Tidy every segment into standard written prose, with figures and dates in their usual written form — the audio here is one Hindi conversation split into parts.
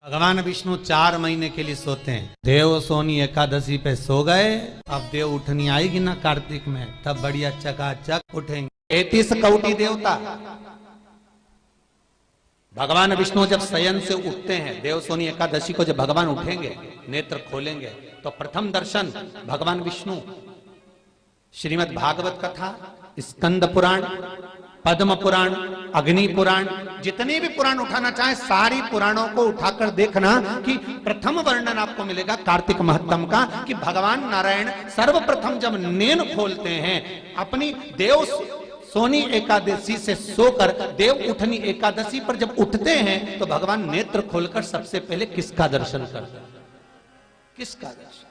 भगवान विष्णु 4 महीने के लिए सोते हैं। देव सोनी एकादशी पे सो गए। अब देव उठनी आएगी ना कार्तिक में, तब बढ़िया चकाचक उठेंगे। 33 कौटी देवता। भगवान विष्णु जब शयन से उठते हैं, देव सोनी एकादशी को जब भगवान उठेंगे, नेत्र खोलेंगे, तो प्रथम दर्शन भगवान विष्णु श्रीमद् भागवत कथा, स्कंद पुराण, पद्म पुराण, अग्नि पुराण, जितने भी पुराण उठाना चाहे सारी पुराणों को उठाकर देखना कि प्रथम वर्णन आपको मिलेगा कार्तिक महत्तम का, कि भगवान नारायण सर्वप्रथम जब नेत्र खोलते हैं, अपनी देव सोनी एकादशी से सोकर देव उठनी एकादशी पर जब उठते हैं, तो भगवान नेत्र खोलकर सबसे पहले किसका दर्शन करते हैं? किसका दर्शन?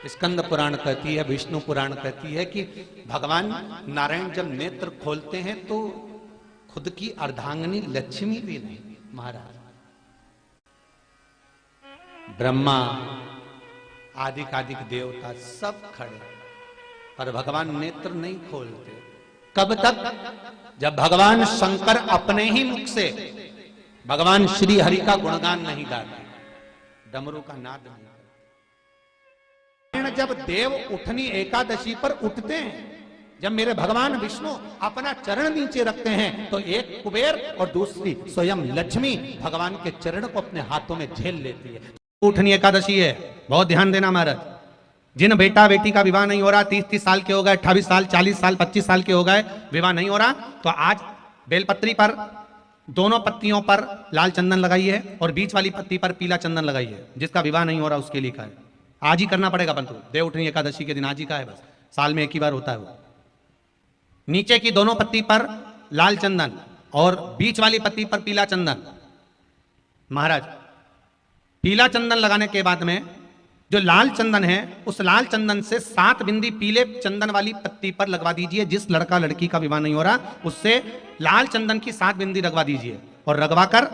स्कंद पुराण कहती है, विष्णु पुराण कहती है कि भगवान नारायण जब नेत्र खोलते हैं तो खुद की अर्धांगिनी लक्ष्मी भी नहीं, महाराज ब्रह्मा आदिक देवता सब खड़े, पर भगवान नेत्र नहीं खोलते। कब तक? जब भगवान शंकर अपने ही मुख से भगवान श्री हरि का गुणगान नहीं गाते, डमरू का नाद नहीं। जब देव उठनी एकादशी पर उठते हैं, जब मेरे भगवान विष्णु अपना चरण नीचे रखते हैं, तो एक कुबेर और दूसरी स्वयं लक्ष्मी भगवान के चरण को अपने हाथों में झेल लेती है। उठनी एकादशी है, बहुत ध्यान देना महाराज। जिन बेटा बेटी का विवाह नहीं हो रहा, 30 साल के हो गए, 28 साल, 40 साल, 25 साल के हो गए, विवाह नहीं हो रहा, तो आज बेलपत्री पर दोनों पत्तियों पर लाल चंदन लगाइए और बीच वाली पत्ती पर पीला चंदन लगाइए। जिसका विवाह नहीं हो रहा उसके लिए का है, आज ही करना पड़ेगा, परंतु देव उठनी एकादशी के दिन आज ही का है, बस साल में एक ही बार होता है वो। नीचे की दोनों पत्ती पर लाल चंदन और बीच वाली पत्ती पर पीला चंदन। महाराज पीला चंदन लगाने के बाद में जो लाल चंदन है, उस लाल चंदन से 7 बिंदी पीले चंदन वाली पत्ती पर लगवा दीजिए। जिस लड़का लड़की का विवाह नहीं हो रहा, उससे लाल चंदन की 7 बिंदी लगवा दीजिए, और लगवाकर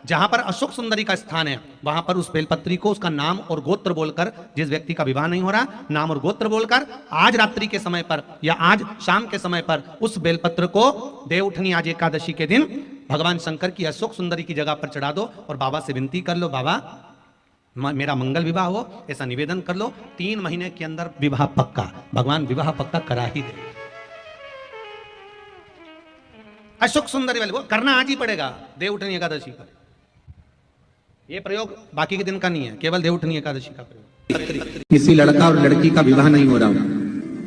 जहां पर अशोक सुंदरी का स्थान है, वहां पर उस बेलपत्री को उसका नाम और गोत्र बोलकर, जिस व्यक्ति का विवाह नहीं हो रहा, नाम और गोत्र बोलकर आज रात्रि के समय पर या आज शाम के समय पर उस बेलपत्र को देव उठनी आज एकादशी के दिन भगवान शंकर की अशोक सुंदरी की जगह पर चढ़ा दो और बाबा से विनती कर लो, बाबा मेरा मंगल विवाह हो, ऐसा निवेदन कर लो। 3 महीने के अंदर विवाह पक्का, भगवान विवाह पक्का करा ही दे। अशोक सुंदरी वाले वो करना आज ही पड़ेगा देव उठनी एकादशी पर। ये प्रयोग बाकी के दिन का नहीं है, केवल देव उठनी एकादशी का प्रयोग। किसी लड़का और लड़की का विवाह नहीं हो रहा,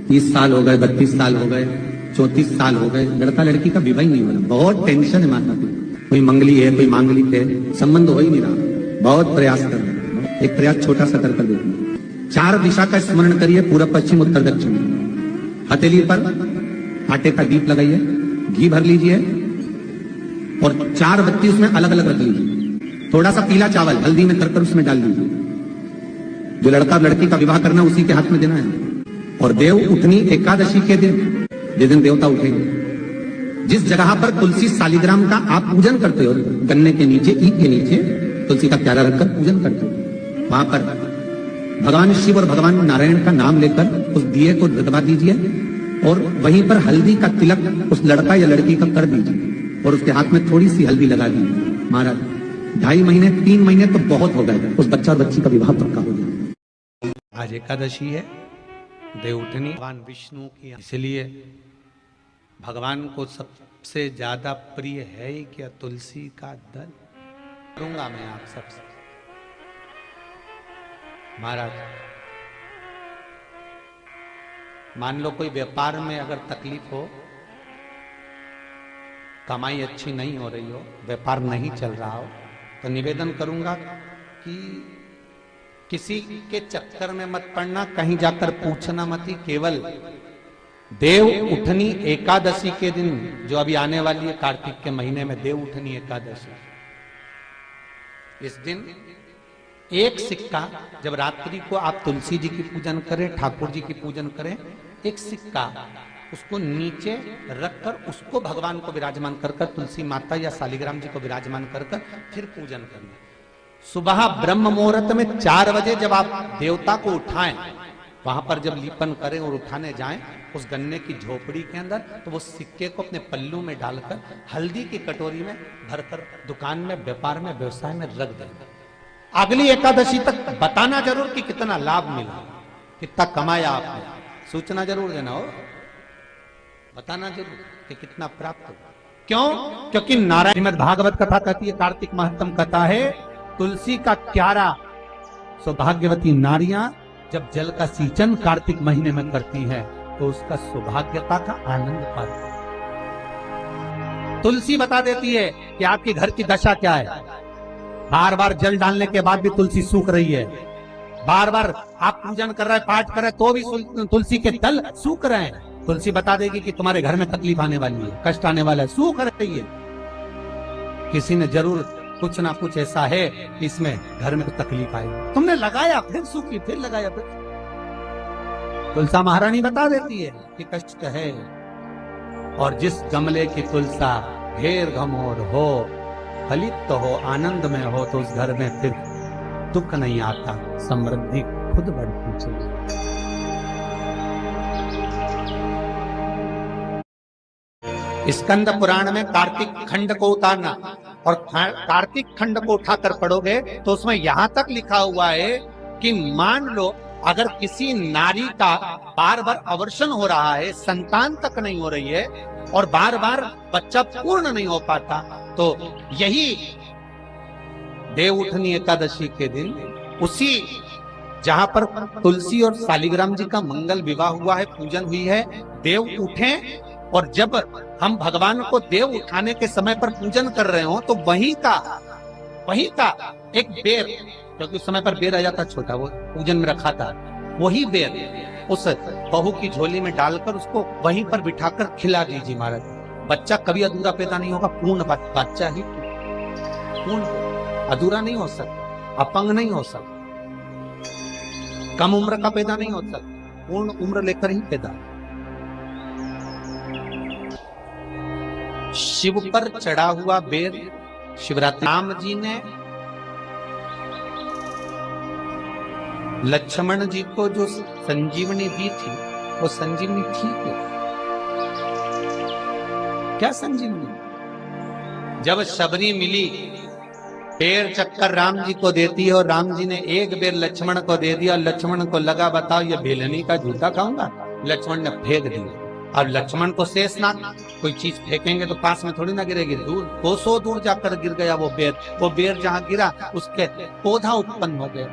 30 साल हो गए, 32 साल हो गए, 34 साल हो गए, लड़का लड़की का विवाह ही नहीं हो रहा, बहुत टेंशन है माता पिता। कोई मंगली है, कोई मांगलिक है, संबंध हो ही नहीं रहा, बहुत प्रयास कर रहे हैं। एक प्रयास छोटा सा कर देखिए। 4 दिशा का स्मरण करिए, पूर्व पश्चिम उत्तर दक्षिण। हथेली पर आटे का दीप लगाइए, घी भर लीजिए और 4 बत्ती उसमें अलग अलग रख लीजिए। थोड़ा सा पीला चावल हल्दी में कर उसमें डाल दीजिए। जो लड़का लड़की का विवाह करना उसी के हाथ में देना है। और देव उठनी एकादशी के दिन, जिस दिन देवता उठेंगे, जिस जगह पर तुलसी शालिग्राम का आप पूजन करते हो, गन्ने के नीचे, ईख के नीचे तुलसी का प्यारा रखकर पूजन करते हो, वहां पर भगवान शिव और भगवान नारायण का नाम लेकर उस दिए को दबा दीजिए और वहीं पर हल्दी का तिलक उस लड़का या लड़की का कर दीजिए और उसके हाथ में थोड़ी सी हल्दी लगा दीजिए। महाराज 2.5 महीने 3 महीने तो बहुत हो गए, उस बच्चा और बच्ची का विवाह पक्का हो जाए। आज एकादशी है, देव उठनी भगवान विष्णु की, इसलिए भगवान को सबसे ज्यादा प्रिय है ही क्या? तुलसी का दल। करूंगा मैं आप सबसे महाराज, मान लो कोई व्यापार में अगर तकलीफ हो, कमाई अच्छी नहीं हो रही हो, व्यापार नहीं चल रहा हो, तो निवेदन करूंगा कि किसी के चक्कर में मत पड़ना, कहीं जाकर पूछना मत ही। केवल देव उठनी एकादशी के दिन, जो अभी आने वाली है कार्तिक के महीने में देव उठनी एकादशी, इस दिन एक सिक्का, जब रात्रि को आप तुलसी जी की पूजन करें, ठाकुर जी की पूजन करें, एक सिक्का उसको नीचे रखकर उसको भगवान को विराजमान कर कर, तुलसी माता या शालिग्राम जी को विराजमान कर कर फिर पूजन करना। सुबह ब्रह्म मुहूर्त में 4 बजे जब आप देवता को उठाएं, वहां पर जब लीपन करें और उठाने जाएं उस गन्ने की झोपड़ी के अंदर, तो वो सिक्के को अपने पल्लू में डालकर हल्दी की कटोरी में भरकर दुकान में, व्यापार में, व्यवसाय में रख दें। अगली एकादशी तक बताना जरूर कि कितना लाभ मिला, कितना कमाया आपने, सूचना जरूर देना हो, बताना जरूर कि कितना प्राप्त हुआ। क्यों? क्योंकि नारायण श्रीमद् भागवत कथा कहती है, कार्तिक महत्तम कथा है, तुलसी का क्यारा सौभाग्यवती नारियां जब जल का सिंचन कार्तिक महीने में करती है तो उसका सौभाग्यता का आनंद पाती है। तुलसी बता देती है कि आपके घर की दशा क्या है। बार बार जल डालने के बाद भी तुलसी सूख रही है, बार बार आप पूजन कर रहे हैं, पाठ कर रहे हैं, तो भी तुलसी के तल सूख रहे हैं। तुलसी बता देगी कि तुम्हारे घर में तकलीफ आने वाली है, कष्ट आने वाला है, सूख रही है। किसी ने जरूर कुछ ना कुछ ऐसा है कि इसमें घर में तकलीफ आएगी, तुमने लगाया फिर सूखी, फिर लगाया फिर। तुलसा महारानी बता देती है कि कष्ट है, और जिस गमले की तुलसा ढेर घमोर हो, फलित हो, आनंद में हो, तो उस घर में फिर दुख नहीं आता, समृद्धि खुद बढ़ती चली। स्कंद पुराण में कार्तिक खंड को उतारना, और कार्तिक खंड को उठाकर पढ़ोगे तो उसमें यहां तक लिखा हुआ है कि मान लो अगर किसी नारी का बार बार अवर्षण हो रहा है, संतान तक नहीं हो रही है और बार बार बच्चा पूर्ण नहीं हो पाता, तो यही देव उठनी एकादशी के दिन, उसी जहां पर तुलसी और शालिग्राम जी का मंगल विवाह हुआ है, पूजन हुई है, देव उठे, और जब हम भगवान को देव उठाने के समय पर पूजन कर रहे हो तो वहीं का एक बेर, क्योंकि उस समय पर बेर आ जाता छोटा, वो पूजन में रखा था, वही बेर उस बहू की झोली में डालकर उसको वहीं पर बिठाकर खिला दीजिए महाराज। बच्चा कभी अधूरा पैदा नहीं होगा, पूर्ण बच्चा ही पूर्ण, अधूरा नहीं हो सकता, अपंग नहीं हो सकता, कम उम्र का पैदा नहीं हो सकता, पूर्ण उम्र लेकर ही पैदा। शिव पर चढ़ा हुआ बेर शिवरात्रि, राम जी ने लक्ष्मण जी को जो संजीवनी दी थी, वो संजीवनी थी क्या? संजीवनी जब शबरी मिली, बेर चक्कर राम जी को देती है, और राम जी ने एक बेर लक्ष्मण को दे दिया, लक्ष्मण को लगा बताओ ये बेलनी का जूता खाऊंगा, लक्ष्मण ने फेंक दिया। अब लक्ष्मण को शेषनाग, कोई चीज फेंकेंगे तो पास में थोड़ी ना गिरेगी, दूर, कोसों दूर जाकर गिर गया वो बेर जहां गिरा उसके पौधा उत्पन्न हो गया।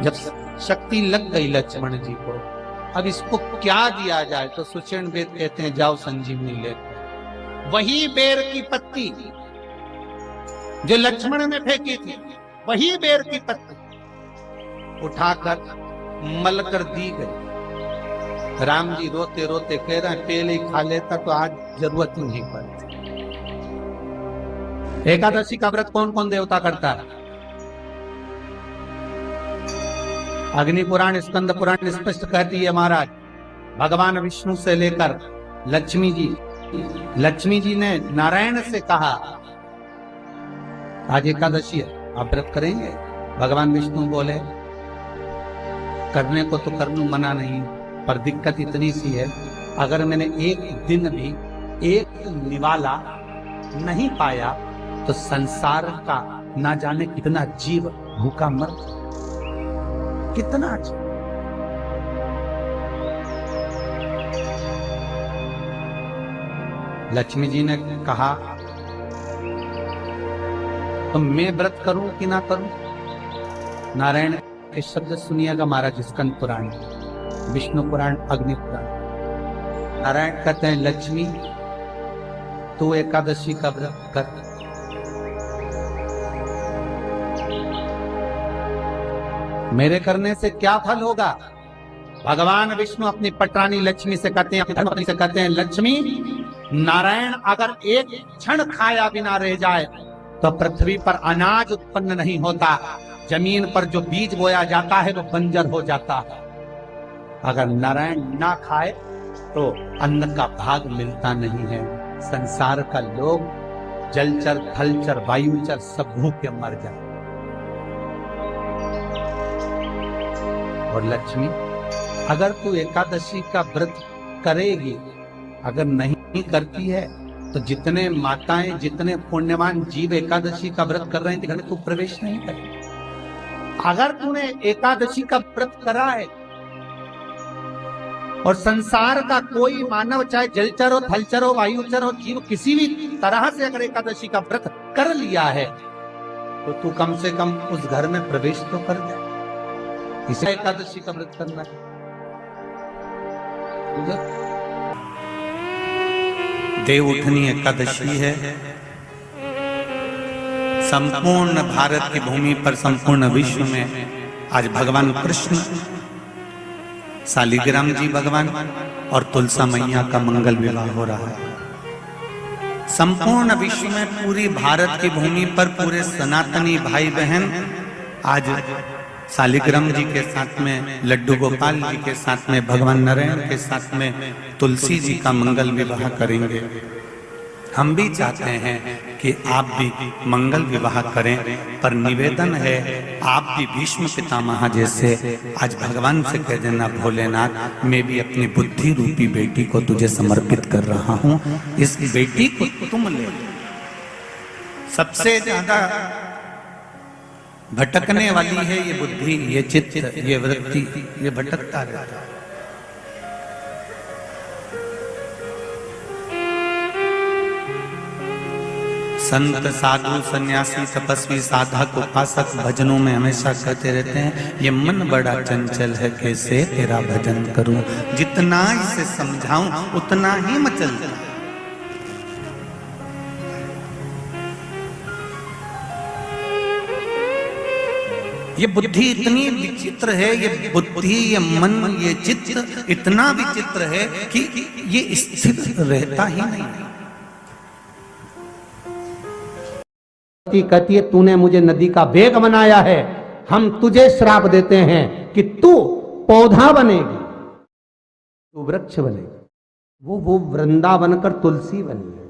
जब शक्ति लग गई लक्ष्मण जी को, अब इसको क्या दिया जाए, तो सुषेण वेद कहते हैं जाओ संजीवनी लेकर। वही बेर की पत्ती जो लक्ष्मण ने फेंकी थी, वही बेर की पत्ती उठाकर मलकर दी गई। राम जी रोते रोते कह रहे हैं पहले ही खा लेता तो आज जरूरत ही नहीं पड़ती। एकादशी का व्रत कौन कौन देवता करता है? अग्नि पुराण, स्कंद पुराण स्पष्ट कहती है महाराज, भगवान विष्णु से लेकर लक्ष्मी जी ने नारायण से कहा आज एकादशी है, आप व्रत करेंगे? भगवान विष्णु बोले करने को तो कर लूं, मना नहीं, पर दिक्कत इतनी सी है, अगर मैंने एक दिन भी एक निवाला नहीं पाया तो संसार का ना जाने कितना जीव भूखा मर, कितना जीव। लक्ष्मी जी ने कहा तो मैं व्रत करूं कि ना करूं? नारायण के शब्द सुनिएगा महाराज, स्कंद पुराण, विष्णु पुराण, अग्नि पुराण। नारायण कहते हैं लक्ष्मी तू एकादशी का व्रत कर, मेरे करने से क्या फल होगा? भगवान विष्णु अपनी पटरानी लक्ष्मी से कहते हैं, अपनी धर्मपत्नी से कहते हैं, लक्ष्मी नारायण अगर एक क्षण खाया बिना रह जाए तो पृथ्वी पर अनाज उत्पन्न नहीं होता, जमीन पर जो बीज बोया जाता है वो बंजर हो जाता है। अगर नारायण ना खाए तो अन्न का भाग मिलता नहीं है। संसार का लोग जलचर, थलचर, वायुचर सब भूखे मर जाए। और लक्ष्मी अगर तू एकादशी का व्रत करेगी, अगर नहीं करती है तो जितने माताएं, जितने पुण्यवान जीव एकादशी का व्रत कर रहे हैं, घर में तू प्रवेश नहीं करेगा। अगर तूने एकादशी का व्रत करा है और संसार का कोई मानव, चाहे जलचर हो, थलचर हो, वायुचर हो, जीव किसी भी तरह से अगर एकादशी का व्रत कर लिया है तो तू कम से कम उस घर में प्रवेश तो कर दे। इसे एकादशी का व्रत करना है। देव उठनी एकादशी है। संपूर्ण भारत की भूमि पर, संपूर्ण विश्व में आज भगवान कृष्ण, शालिग्राम जी भगवान और तुलसा मैया का मंगल विवाह हो रहा है। संपूर्ण विश्व में, पूरी भारत की भूमि पर पूरे सनातनी भाई बहन आज शालिग्राम जी के साथ में, लड्डू गोपाल जी के साथ में, भगवान नारायण के साथ में तुलसी जी का मंगल विवाह करेंगे। हम भी चाहते हैं कि आप भी मंगल विवाह करें, पर निवेदन है आप भी भीष्म पितामह जैसे आज भगवान से कह देना, भोलेनाथ मैं भी अपनी बुद्धि रूपी बेटी को तुझे समर्पित कर रहा हूं, इस बेटी को तुम ले। सबसे ज्यादा भटकने वाली है ये बुद्धि, ये चित्त, ये वृत्ति, ये भटकता रहता है। संत, साधु, सन्यासी, तपस्वी, साधक, उपासक भजनों में हमेशा कहते रहते हैं, ये मन बड़ा चंचल है, कैसे तेरा भजन करूं, जितना इसे समझाऊं उतना ही मचलता है। ये बुद्धि इतनी विचित्र है, ये बुद्धि, ये मन, ये चित्त इतना विचित्र है कि ये स्थिर रहता ही नहीं। कहती है तूने मुझे नदी का वेग बनाया है, हम तुझे श्राप देते हैं कि तू पौधा बनेगी, तू वृक्ष बनेगी। वो वृंदावन कर तुलसी बनी है,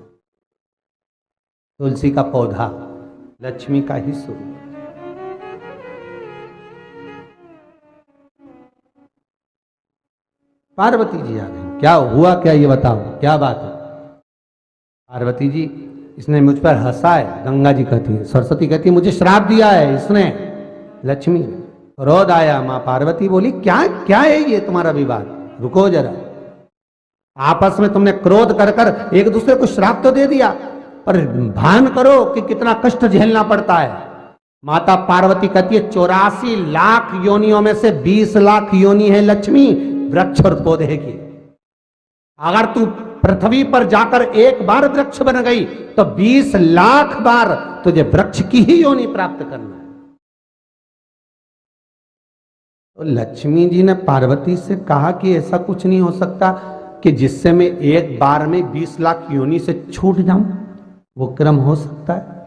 तुलसी का पौधा लक्ष्मी का ही स्वरूप। पार्वती जी आ गई, क्या हुआ, क्या ये बताओ, क्या बात है। पार्वती जी, इसने मुझ पर हंसा है, गंगा जी कहती है। सरस्वती कहती है मुझे श्राप दिया है इसने, लक्ष्मी। क्रोध आया, मां पार्वती बोली क्या क्या है ये तुम्हारा विवाद, रुको जरा। आपस में तुमने क्रोध कर कर एक दूसरे को श्राप तो दे दिया, पर भान करो कि कितना कष्ट झेलना पड़ता है। माता पार्वती कहती है 84 लाख योनियों में से 20 लाख योनि है लक्ष्मी वृक्ष और पौधे की। अगर तू पृथ्वी पर जाकर एक बार वृक्ष बन गई तो 20 लाख बार तुझे वृक्ष की ही योनि प्राप्त करना है। तो लक्ष्मी जी ने पार्वती से कहा कि ऐसा कुछ नहीं हो सकता कि जिससे मैं एक बार में 20 लाख योनि से छूट जाऊं, वो क्रम हो सकता है?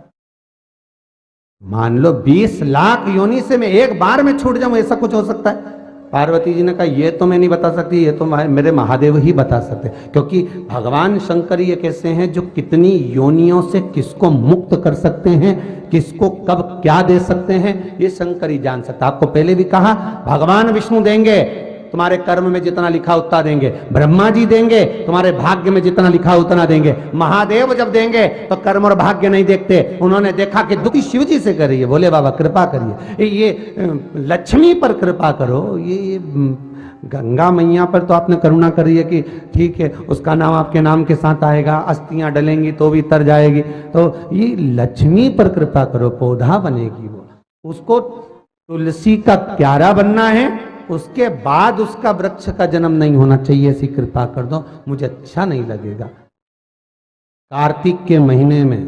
मान लो 20 लाख योनि से मैं एक बार में छूट जाऊं, ऐसा कुछ हो सकता है? पार्वती जी ने कहा ये तो मैं नहीं बता सकती, ये तो मेरे महादेव ही बता सकते, क्योंकि भगवान शंकर ये कैसे हैं जो कितनी योनियों से किसको मुक्त कर सकते हैं, किसको कब क्या दे सकते हैं, ये शंकर ही जान सकता। आपको पहले भी कहा भगवान विष्णु देंगे, तुम्हारे कर्म में जितना लिखा उतना देंगे। ब्रह्मा जी देंगे, तुम्हारे भाग्य में जितना लिखा उतना देंगे। महादेव जब देंगे तो कर्म और भाग्य नहीं देखते, उन्होंने देखा कि दुखी शिव जी से करिए, बोले बाबा कृपा करिए, ये लक्ष्मी पर कृपा करो, ये गंगा मैया पर तो आपने करुणा करी है कि ठीक है उसका नाम आपके नाम के साथ आएगा, अस्थियां डलेंगी तो भी तर जाएगी, तो ये लक्ष्मी पर कृपा करो, पौधा बनेगी वो, उसको तुलसी का क्यारा बनना है, उसके बाद उसका वृक्ष का जन्म नहीं होना चाहिए, ऐसी कृपा कर दो, मुझे अच्छा नहीं लगेगा। कार्तिक के महीने में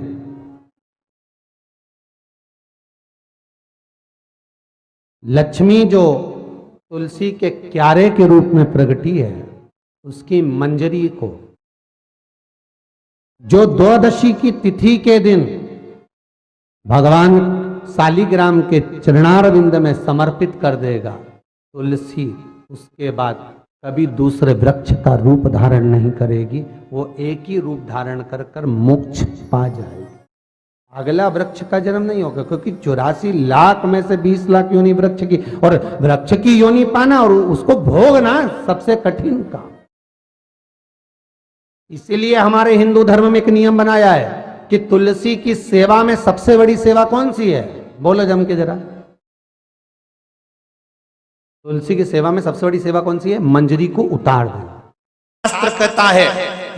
लक्ष्मी जो तुलसी के क्यारे के रूप में प्रगटी है, उसकी मंजरी को जो द्वादशी की तिथि के दिन भगवान शालिग्राम के चरणारविंद में समर्पित कर देगा, तुलसी उसके बाद कभी दूसरे वृक्ष का रूप धारण नहीं करेगी, वो एक ही रूप धारण कर कर मोक्ष पा जाएगी। अगला वृक्ष का जन्म नहीं होगा, क्योंकि 84 लाख में से 20 लाख योनि वृक्ष की, और वृक्ष की योनि पाना और उसको भोगना सबसे कठिन काम। इसीलिए हमारे हिंदू धर्म में एक नियम बनाया है कि तुलसी की सेवा में सबसे बड़ी सेवा कौन सी है? बोलो जम के जरा। तुलसी की सेवा में सबसे बड़ी सेवा कौन सी है? मंजरी को उतार देना। शास्त्र कहता है,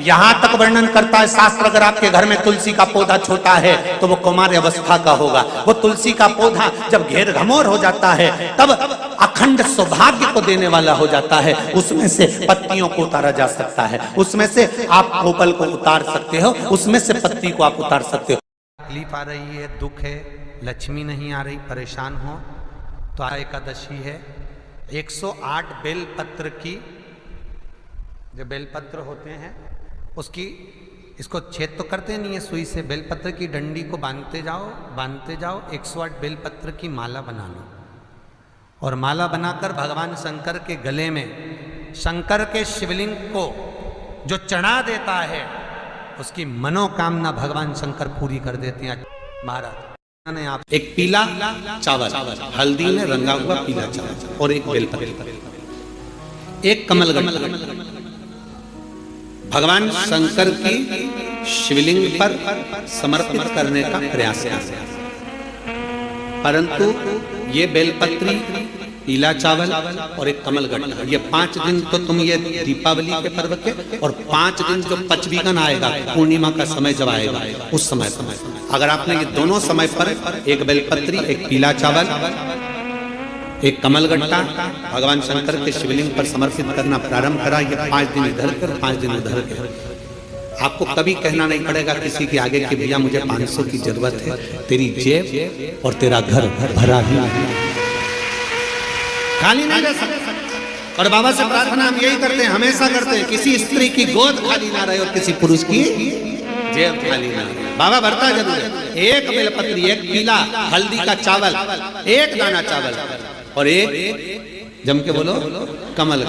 यहां तक वर्णन करता है शास्त्र, अगर आपके घर में तुलसी का पौधा छोटा है तो वो कुमार अवस्था का होगा। वो तुलसी का पौधा जब घेर घमोर हो जाता है तब अखंड सौभाग्य को देने वाला हो जाता है। उसमें से पत्तियों को उतारा जा सकता है, उसमें से आप कोपल को उतार सकते हो, उसमें से पत्ती को आप उतार सकते हो। तकलीफ आ रही है, दुख है, लक्ष्मी नहीं आ रही, परेशान हो तो आज एकादशी है। 108 बेलपत्र की, जो बेलपत्र होते हैं उसकी, इसको छेद तो करते नहीं है सुई से, बेलपत्र की डंडी को बांधते जाओ 108 बेलपत्र की माला बना लो, और माला बनाकर भगवान शंकर के गले में, शंकर के शिवलिंग को जो चढ़ा देता है उसकी मनोकामना भगवान शंकर पूरी कर देते हैं। महाराज ने आप एक पीला चावल, हल्दी में रंगा हुआ पीला चावल, और एक बेलपत्र, एक कमलगट्टा भगवान शंकर की शिवलिंग पर समर्पित करने का प्रयास है। परंतु ये बेलपत्री, पीला चावल और एक कमलगट्टा, ये 5 दिन तो तुम ये दीपावली के पर्व के, और 5 दिन जो पचवीगन आएगा, पूर्णिमा का समय जब आएगा, उस समय अगर आपने ये दोनों समय पर एक बेलपत्री, एक पीला चावल, एक कमलगट्टा भगवान शंकर के शिवलिंग पर समर्पित करना प्रारंभ करा, ये 5 दिन इधर कर 5 दिन उधर कर, आपको कभी कहना नहीं पड़ेगा किसी के आगे कि भैया मुझे 500 की जरूरत है, तेरी जेब और तेरा घर भरा ही खाली नहीं रह सकता। और बाबा से प्रार्थना हम यही करते हैं, हमेशा करते हैं, किसी स्त्री की गोद खाली ना रहे और किसी पुरुष की जेब खाली ना रहे। बाबा भरता जरूर है। एक बेलपत्री, एक पीला हल्दी का चावल, एक दाना चावल, और एक जम के बोलो कमल,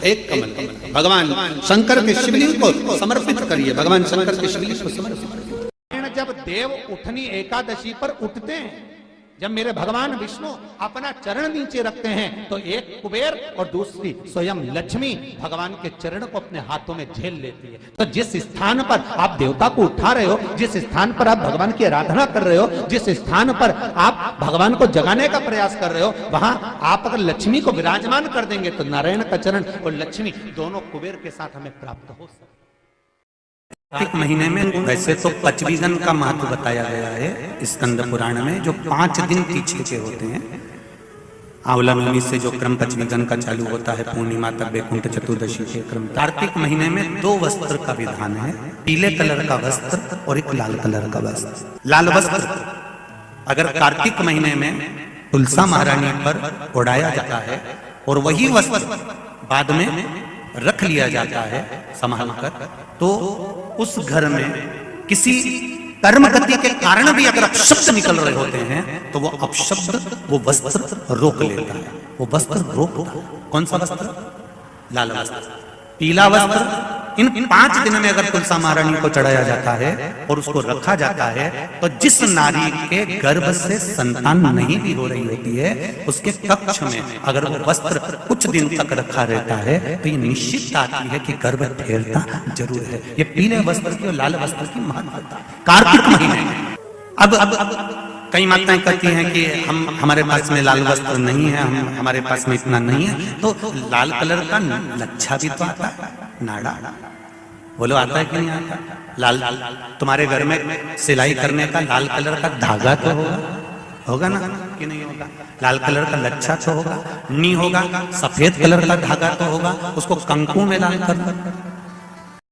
एक कमल भगवान शंकर के शिवलिंग को समर्पित करिए। भगवान शंकर के शिवलिंग को समर्पित। जब देव उठनी एकादशी पर उठते हैं, जब मेरे भगवान विष्णु अपना चरण नीचे रखते हैं, तो एक कुबेर और दूसरी स्वयं लक्ष्मी भगवान के चरण को अपने हाथों में झेल लेती है। तो जिस स्थान पर आप देवता को उठा रहे हो, जिस स्थान पर आप भगवान की आराधना कर रहे हो, जिस स्थान पर आप भगवान को जगाने का प्रयास कर रहे हो, वहां आप अगर लक्ष्मी को विराजमान कर देंगे तो नारायण का चरण और लक्ष्मी दोनों कुबेर के साथ हमें प्राप्त हो सकते। कार्तिक महीने में वैसे तो पचवीगन का महत्व बताया गया है स्कंद पुराण में, जो 5 दिन पीछे के होते हैं। आंवला नवमी से जो क्रम पचवीगन का चालू होता है, पूर्णिमा तक वैकुंठ चतुर्दशी के क्रम। कार्तिक महीने में 2 वस्त्र का विधान है, पीले कलर का वस्त्र और एक लाल कलर का वस्त्र। लाल वस्त्र अगर कार्तिक महीने में तुलसा महारानी पर ओढ़ाया जाता है और वही वस्त्र बाद में रख लिया जाता है संभाल कर, तो उस घर में किसी कर्म गति के कारण भी अगर अपशब्द निकल रहे होते हैं तो वो अपशब्द वो वस्त्र रोक लेता है। वो वस्त्र रोकता है। कौन सा वस्त्र? लाल वस्त्र, पीला वस्त्र। इन 5 दिन में अगर तुलसा महारानी को चढ़ाया जाता है और उसको रखा जाता है, तो जिस नारी के गर्भ से संतान नहीं भी हो रही होती है, उसके कक्ष में अगर वो वस्त्र कुछ दिन तक रखा रहता है तो ये निश्चित आती है कि गर्भ ठहरता जरूर है। ये पीले वस्त्र की और लाल वस्त्र की महत्वता कार्तिक महीने में। अब कई माताएं कहती हैं कि हमारे पास में लाल वस्त्र नहीं है, हमारे पास में इतना नहीं है, तो लाल कलर का लच्छा भी तो आता है, नाड़ा। बोलो आता है कि नहीं आता? लाल तुम्हारे घर में सिलाई करने का लाल कलर का धागा तो होगा ना कि नहीं होगा? लाल कलर का लच्छा तो होगा, नहीं होगा सफेद कलर का धागा तो होगा, उसको कंकु में डालकर